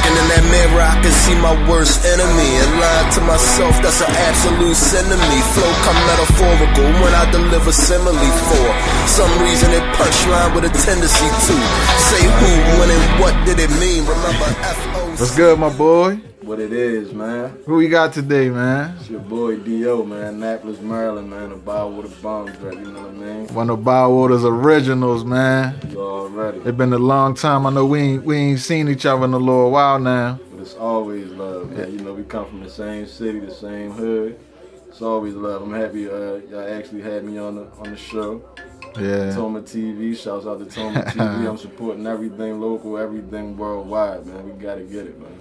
Looking in that mirror, I can see my worst enemy. And lying to myself, that's an absolute sin to me. Flow come metaphorical when I deliver simile for some reason it punchline with a tendency to say who, when, and what did it mean. Remember F.O.C. What's good, my boy? What it is, man. Who we got today, man? It's your boy D.O., man. Annapolis, Maryland, man. The Biowater Bombs, right? You know what I mean? One of Biowater's originals, man. You already. It's been a long time. I know we ain't seen each other in a little while now. But it's always love, man. You know, we come from the same city, the same hood. It's always love. I'm happy y'all actually had me on the show. Yeah. Toma TV. Shouts out to Toma TV. I'm supporting everything local, everything worldwide, man. We gotta get it, man.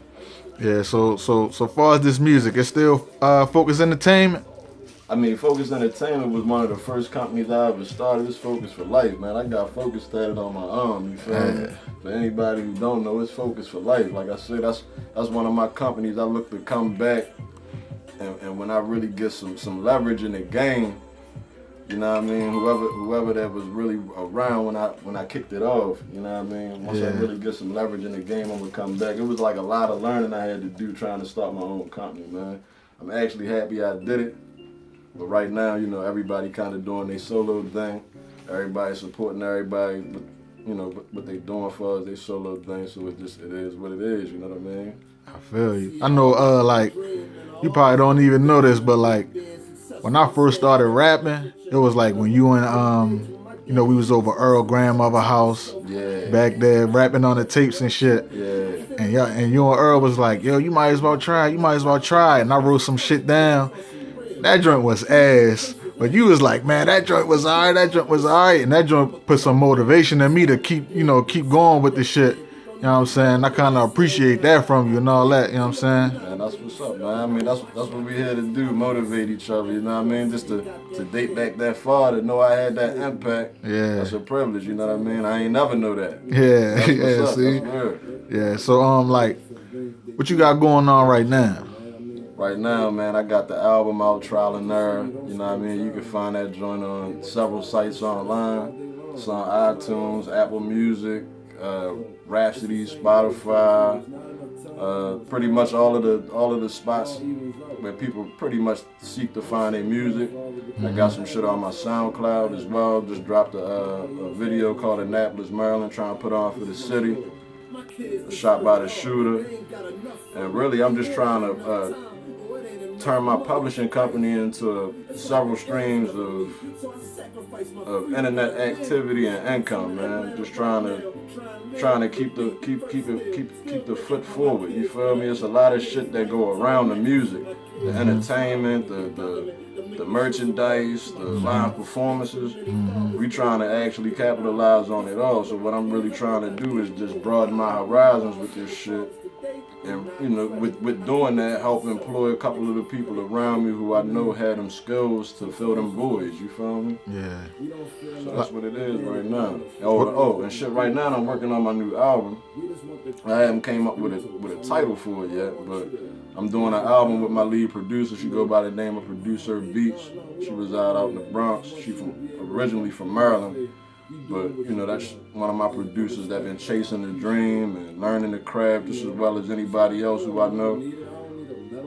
Yeah, so far as this music, it's still Focus Entertainment? I mean, Focus Entertainment was one of the first companies I ever started. It's Focus for Life, man. I got Focus tatted on my arm, you feel me? For anybody who don't know, it's Focus for Life. Like I said, that's one of my companies I look to come back and when I really get some leverage in the game, you know what I mean? Whoever that was really around when I kicked it off, you know what I mean? Once I really get some leverage in the game, I'm gonna come back. It was like a lot of learning I had to do trying to start my own company, man. I'm actually happy I did it. But right now, you know, everybody kind of doing their solo thing. Everybody supporting everybody, but you know, what they doing for us, they solo thing. So it is what it is. You know what I mean? I feel you. I know, like, you probably don't even know this, but like, when I first started rapping, it was like when you and you know, we was over Earl grandmother house back there rapping on the tapes and shit. Yeah. And you and Earl was like, yo, you might as well try. And I wrote some shit down. That joint was ass. But you was like, man, that joint was alright. And that joint put some motivation in me to keep going with the shit. You know what I'm saying? I kind of appreciate that from you and all that, you know what I'm saying? Man, that's what's up, man. I mean, that's what we here to do, motivate each other, you know what I mean? Just to date back that far, to know I had that impact. Yeah. That's a privilege, you know what I mean? I ain't never know that. Yeah, that's yeah, up. see? That's weird. Yeah, so, like, what you got going on right now? Right now, man, I got the album out, Trial and Error. You know what I mean? You can find that joint on several sites online. It's on iTunes, Apple Music, Rhapsody, Spotify, pretty much all of the spots where people pretty much seek to find their music. I got some shit on my SoundCloud as well. Just dropped a video called Annapolis, Maryland, trying to put on for the city. Shot by the shooter. And really, I'm just trying to turn my publishing company into several streams of internet activity and income, man. Just trying to keep the foot forward. You feel me? It's a lot of shit that go around the music, the entertainment, the merchandise, the live performances. We trying to actually capitalize on it all. So what I'm really trying to do is just broaden my horizons with this shit. And, you know, with doing that, help employ a couple of the people around me who I know had them skills to fill them voids, you feel me? Yeah. So that's what it is right now. Oh, and shit, right now I'm working on my new album. I haven't came up with a title for it yet, but I'm doing an album with my lead producer. She go by the name of Producer Beats. She reside out in the Bronx. She originally from Maryland. But, you know, that's one of my producers that been chasing the dream and learning the craft just as well as anybody else who I know.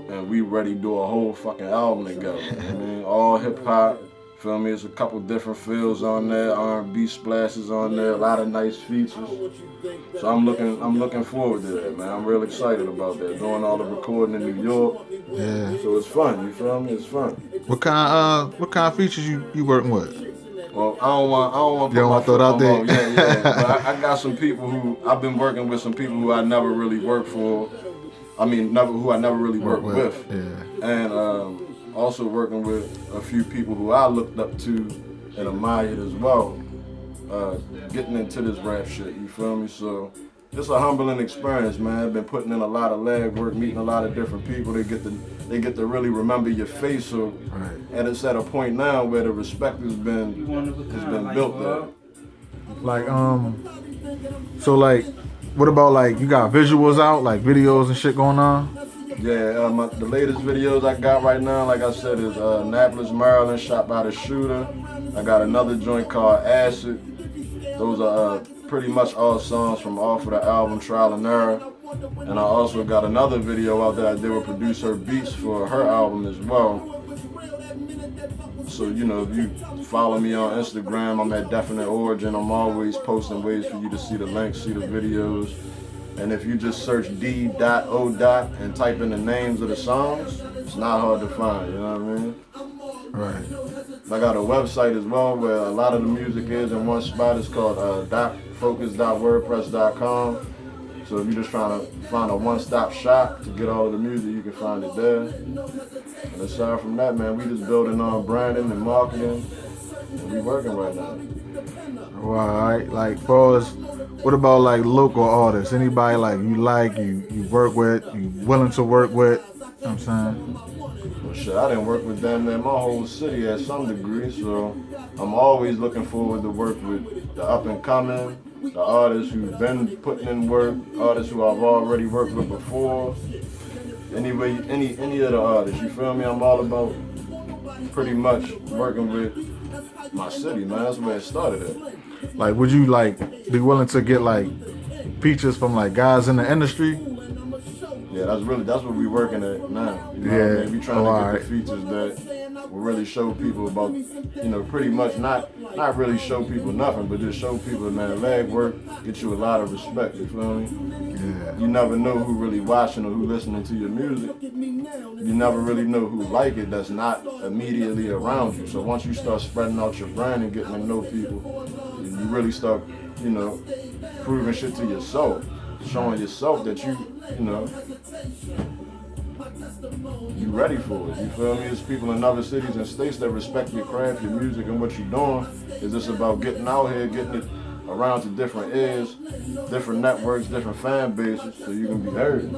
And we ready to do a whole fucking album together. You know what I mean? All hip hop, feel me? There's a couple different feels on there, R&B splashes on there, a lot of nice features. So I'm looking forward to that, man. I'm real excited about that. Doing all the recording in New York. Yeah. So it's fun, you feel me? It's fun. What kind of features you working with? Well, I don't want to put my foot out there. Yeah. But I got some people I've been working with, some people who I never really worked for. I mean, who I never really worked with. Yeah. And also working with a few people who I looked up to and admired as well. Getting into this rap shit, you feel me? So it's a humbling experience, man. I've been putting in a lot of leg work, meeting a lot of different people. They get to really remember your face. So, and it's at a point now where the respect has been built there. Like, so like, what about like you got visuals out, like videos and shit going on? Yeah, the latest videos I got right now, like I said, is Annapolis, Maryland, shot by the shooter. I got another joint called Acid. Those are pretty much all songs from off of the album Trial and Error. And I also got another video out that I did with Producer Beats for her album as well. So, you know, if you follow me on Instagram, I'm at Definite Origin. I'm always posting ways for you to see the links, see the videos. And if you just search D.O. and type in the names of the songs, it's not hard to find, you know what I mean? Right. I got a website as well where a lot of the music is in one spot. It's called focus.wordpress.com. So if you're just trying to find a one-stop shop to get all of the music, you can find it there. And aside from that, man, we just building on branding and marketing, and we working right now. Well, all right. Like, what about like local artists? Anybody like you work with, you willing to work with? You know what I'm saying? Well, shit, I didn't work with them in my whole city at some degree, so I'm always looking forward to work with the up and coming, the artists who've been putting in work, artists who I've already worked with before. Anyway, any of the artists, you feel me? I'm all about pretty much working with my city, man. That's where it started at. Like, would you like be willing to get like features from like guys in the industry? Yeah, that's what we working at now. You know what I mean? We trying to get the features that will really show people about, you know, pretty much not really show people nothing, but just show people, man, leg work get you a lot of respect, you feel me? Yeah. You never know who really watching or who listening to your music. You never really know who like it that's not immediately around you. So once you start spreading out your brand and getting to know people, you really start, you know, proving shit to yourself, showing yourself that you know, you ready for it, you feel me? There's people in other cities and states that respect your craft, your music, and what you're doing. It's just about getting out here, getting it around to different ears, different networks, different fan bases, so you can be heard.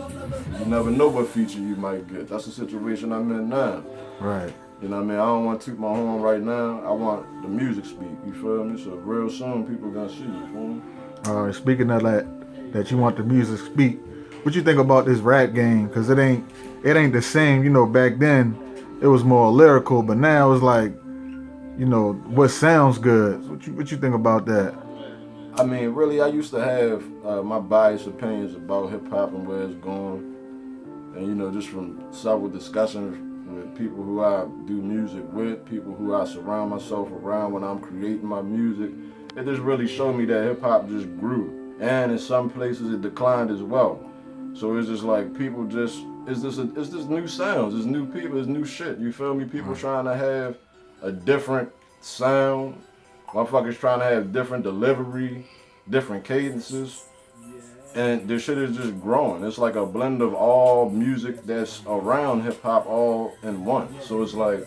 You never know what feature you might get. That's the situation I'm in now. Right. You know what I mean? I don't want to toot my horn right now. I want the music speak, you feel me? So real soon, people gonna see you, feel me? Speaking of that you want the music speak, what you think about this rap game? Cause it ain't the same. You know, back then it was more lyrical, but now it's like, you know, what sounds good. What you think about that? I mean, really, I used to have my biased opinions about hip hop and where it's going, and you know, just from several discussions with people who I do music with, people who I surround myself around when I'm creating my music. It just really showed me that hip hop just grew, and in some places it declined as well. So it's just like people just, it's just new sounds, it's new people, it's new shit, you feel me? People trying to have a different sound, motherfuckers trying to have different delivery, different cadences, and this shit is just growing. It's like a blend of all music that's around hip hop all in one. So it's like,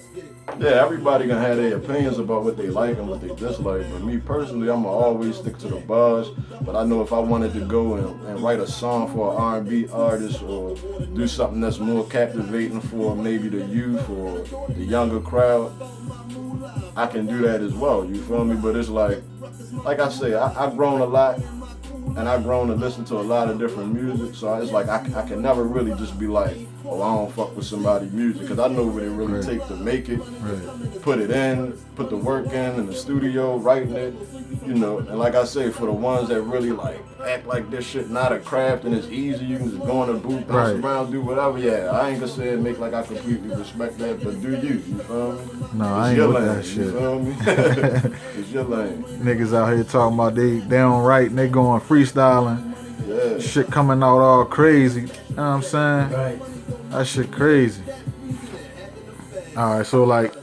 yeah, everybody gonna have their opinions about what they like and what they dislike, but me personally, I'm gonna always stick to the bars. But I know if I wanted to go and write a song for an R&B artist or do something that's more captivating for maybe the youth or the younger crowd, I can do that as well, you feel me? But it's like I say, I've grown a lot, and I've grown to listen to a lot of different music, so it's like I can never really just be like, oh, I don't fuck with somebody's music, because I know what it really takes to make it, put it in, put the work in the studio, writing it, you know. And like I say, for the ones that really like act like this shit not a craft and it's easy, you can just go in the booth, bounce around, do whatever, yeah, I ain't gonna say it make like I completely respect that, but do you feel me? No, I ain't with that shit. You feel me? It's your lane. Niggas out here talking about they don't write and they going freestyling. Yeah. Shit coming out all crazy. You know what I'm saying? Right. That shit crazy. Alright, so like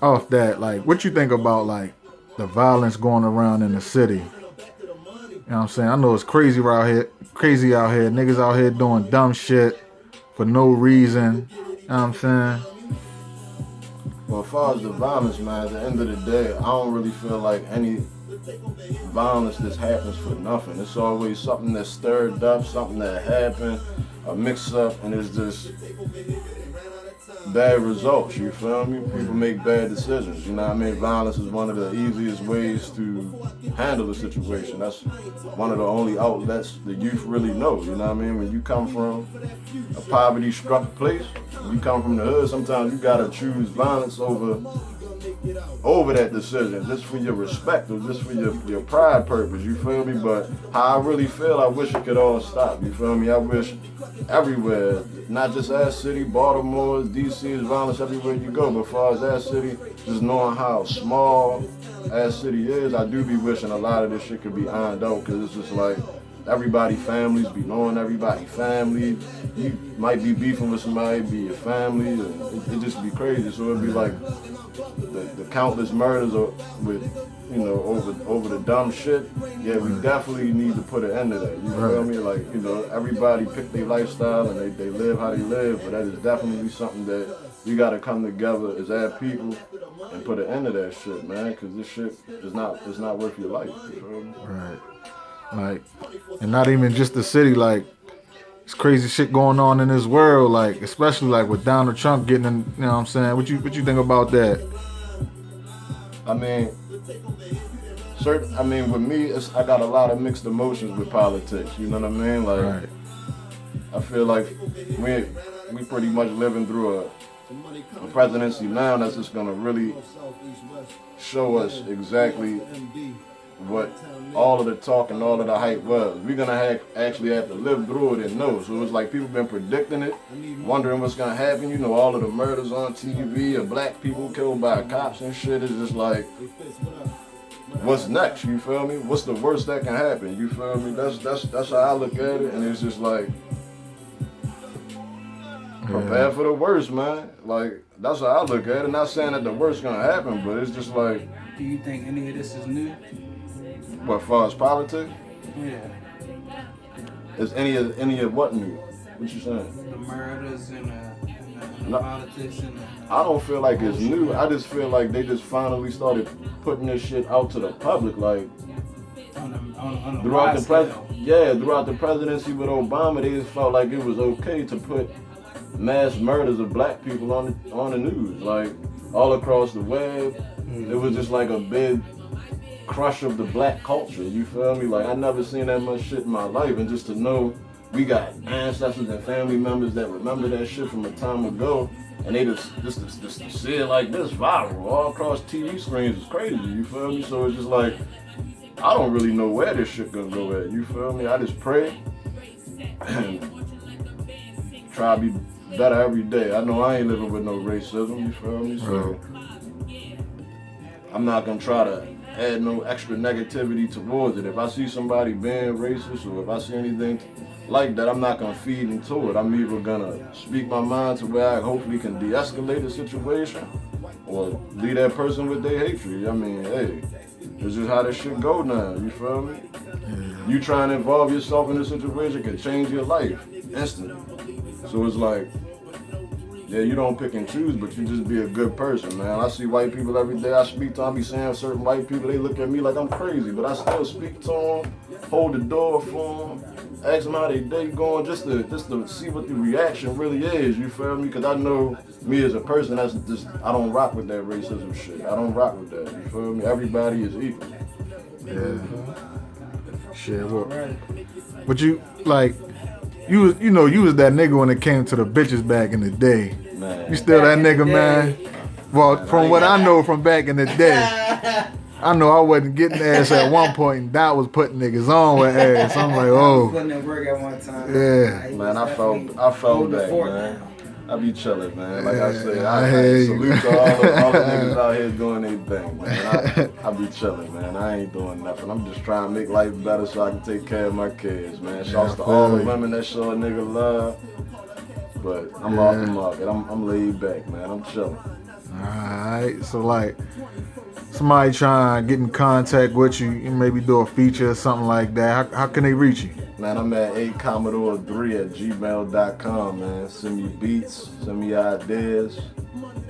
off that, like what you think about like the violence going around in the city? You know what I'm saying? I know it's crazy out here. Niggas out here doing dumb shit for no reason. You know what I'm saying? Well, as far as the violence, man, at the end of the day, I don't really feel like any violence that happens for nothing. It's always something that's stirred up, something that happened, a mix-up, and it's just bad results, you feel me? People make bad decisions, you know what I mean? Violence is one of the easiest ways to handle a situation. That's one of the only outlets the youth really know, you know what I mean? When you come from a poverty-struck place, when you come from the hood, sometimes you gotta choose violence over over that decision, just for your respect or just for your pride purpose, you feel me? But how I really feel, I wish it could all stop, you feel me? I wish everywhere, not just our city, Baltimore, DC is violence everywhere you go, but as far as our city, just knowing how small our city is, I do be wishing a lot of this shit could be ironed out, because it's just like, everybody families be knowing everybody family. You might be beefing with somebody, be your family, and it just be crazy. So it'd be like the countless murders with, you know, over the dumb shit. Yeah, we definitely need to put an end to that. You feel me? Like, you know, everybody pick their lifestyle and they live how they live, but that is definitely something that we gotta come together as our people and put an end to that shit, man. Because this shit is not worth your life. You feel me? Right. Like, and not even just the city, like, it's crazy shit going on in this world, like, especially like with Donald Trump getting in, you know what I'm saying? What you think about that? I mean, with me, I got a lot of mixed emotions with politics, you know what I mean? Like, Right. I feel like we pretty much living through a presidency now that's just gonna really show us exactly what all of the talk and all of the hype was. We're gonna actually have to live through it and know. So it's like people been predicting it, wondering what's gonna happen. You know, all of the murders on TV of black people killed by cops and shit is just like, what's next? You feel me? What's the worst that can happen? You feel me? That's how I look at it, and it's just like, prepare for the worst, man. Like, that's how I look at it. Not saying that the worst gonna happen, but it's just like. Do you think any of this is new? What, as far as politics? Yeah. Is any of what new? What you saying? The murders and the No. politics and I don't feel like it's new. I just feel like they just finally started putting this shit out to the public, like on the throughout scale. throughout the presidency with Obama, they just felt like it was okay to put mass murders of black people on the news, like all across the web. It was just like a big crush of the black culture, you feel me? Like, I never seen that much shit in my life, and just to know we got ancestors and family members that remember that shit from a time ago, and they just to see it like this viral all across TV screens is crazy, you feel me? So it's just like, I don't really know where this shit gonna go at, you feel me? I just pray and try to be better every day. I know I ain't living with no racism, you feel me? So I'm not gonna try to add no extra negativity towards it. If I see somebody being racist or if I see anything like that, I'm not gonna feed into it. I'm either gonna speak my mind to where I hopefully can de-escalate the situation or leave that person with their hatred. I mean, hey, it's just how this shit go now, you feel me? You trying to involve yourself in a situation can change your life instantly. So it's like, yeah, you don't pick and choose, but you just be a good person, man. I see white people every day I speak to them, I be saying certain white people, they look at me like I'm crazy, but I still speak to them, hold the door for them, ask them how their day going, just to see what the reaction really is, you feel me? Because I know me as a person, that's just, I don't rock with that racism shit. I don't rock with that, you feel me? Everybody is equal. Yeah. Shit, well, but you, like, you was that nigga when it came to the bitches back in the day. Man. You still that nigga, man? Well, from what I know from back in the day, I know I wasn't getting ass at one point, and Dot was putting niggas on with ass. I'm like, oh. Putting in work at one time. Yeah. Man, I felt that, man. I be chilling, man. Like I say, I I hear you. salute to all the niggas out here doing their thing, man. I be chilling, man. I ain't doing nothing. I'm just trying to make life better so I can take care of my kids, man. Shouts to all the women that show a nigga love. But I'm off the market. I'm laid back, man. I'm chilling. Alright, so like, somebody trying to get in contact with you, maybe do a feature or something like that. How can they reach you? Man, I'm at 8commodore3@gmail.com, man. Send me beats, send me ideas,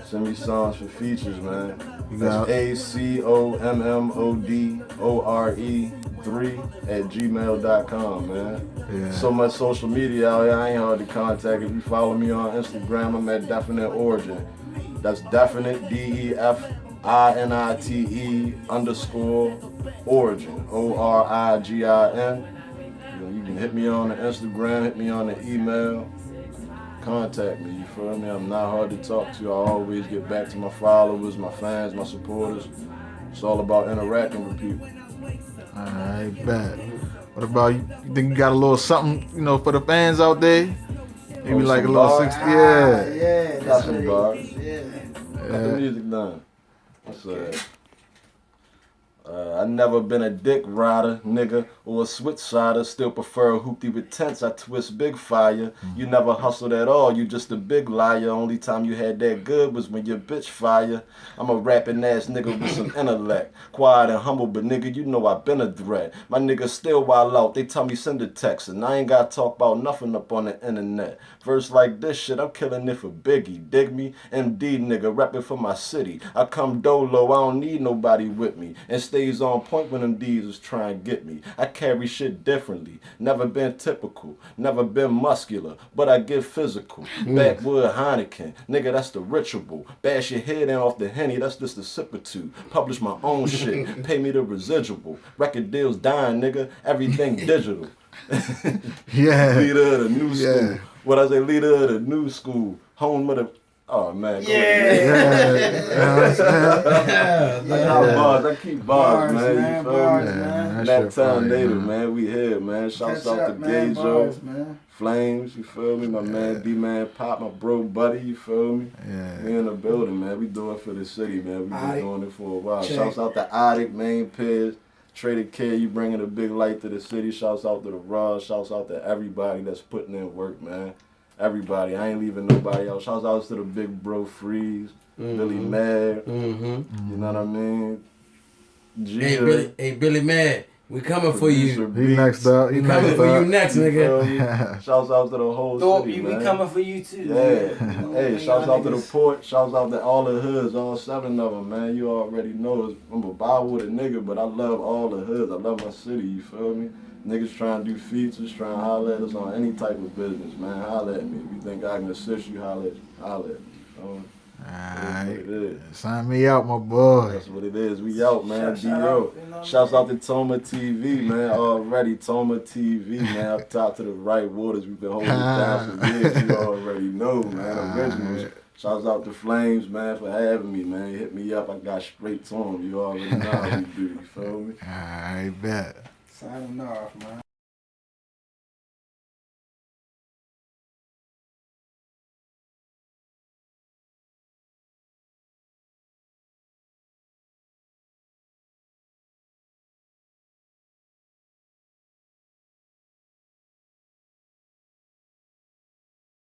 send me songs for features, man. That's ACOMMODORE3@gmail.com, man. Yeah. So much social media out here, I ain't hard to contact. If you follow me on Instagram, I'm at Definite Origin. That's Definite, DEFINITE__origin, ORIGIN. You can hit me on the Instagram, hit me on the email. contact me, you feel me? I'm not hard to talk to. I always get back to my followers, my fans, my supporters. It's all about interacting with people. Alright, bet. What about you? You think you got a little something, you know, for the fans out there? Maybe like a some little bars? 60, yeah. Yeah, Got that's some what bars. it is. Yeah. Got the music done. What's that? I never been a dick rider, nigga, or a switch sider. Still prefer a hoopty with tents. I twist big fire. You never hustled at all. You just a big liar. Only time you had that good was when your bitch fire. I'm a rapping ass nigga with some intellect. Quiet and humble, but nigga, you know I been a threat. My niggas still wild out. They tell me send a text, and I ain't gotta talk about nothing up on the internet. Verse like this shit, I'm killing it for Biggie. Dig me? MD nigga, rapping for my city. I come dolo, I don't need nobody with me. And stays on point when them D's is trying to get me. I carry shit differently. Never been typical. Never been muscular. But I get physical. Backwood Heineken. Nigga, that's the ritual. Bash your head in off the Henny. That's just the sipitude. Publish my own shit. Pay me the residual. Record deals dying, nigga. Everything digital. Yeah. Leader of the new school. Yeah. What I say, leader of the new school. Home of the... Oh, man. Go ahead. Bars. I keep bars, man. You feel Bars, me? man. That time later, man. We here, man. Shouts out to man. Bars, Gajo, man. Flames, you feel me? My man D-Man Pop, my bro buddy, you feel me? Yeah. We in the building, man. We do it for the city, man. We been Alright. doing it for a while. Check. Shouts out to Addict, Main Piz, Traded Kid, you bringing a big light to the city. Shouts out to the Raw. Shouts out to everybody that's putting in work, man. Everybody. I ain't leaving nobody out. Shouts out to the big bro Freeze, Billy Mad. You know what I mean? Hey, Billy Mad, we coming for you. He next up. He We coming next for you up. next, nigga. Shouts out to the whole Thorpe, city, we man. coming for you too. Yeah. Man. Hey, shouts out to the port. Shouts out to all the hoods, all 7 of them, man. You already know I'm a Bollywood nigga, but I love all the hoods. I love my city, you feel me? Niggas trying to do features, trying to holler at us on any type of business, man. Holler at me. If you think I can assist you, holler at me. Holler at me. That's what it is. Sign me out, my boy. That's what it is. We out, man. Shout D.O. out, you know what Shouts I out to Toma TV, man. Already Toma TV, man. Up top to the right waters. We've been holding it down for years. You already know, man. Originals. Shouts out to Flames, man, for having me, man. Hit me up. I got straight to them. You already know how we do. You feel me? I bet. Signing off, man.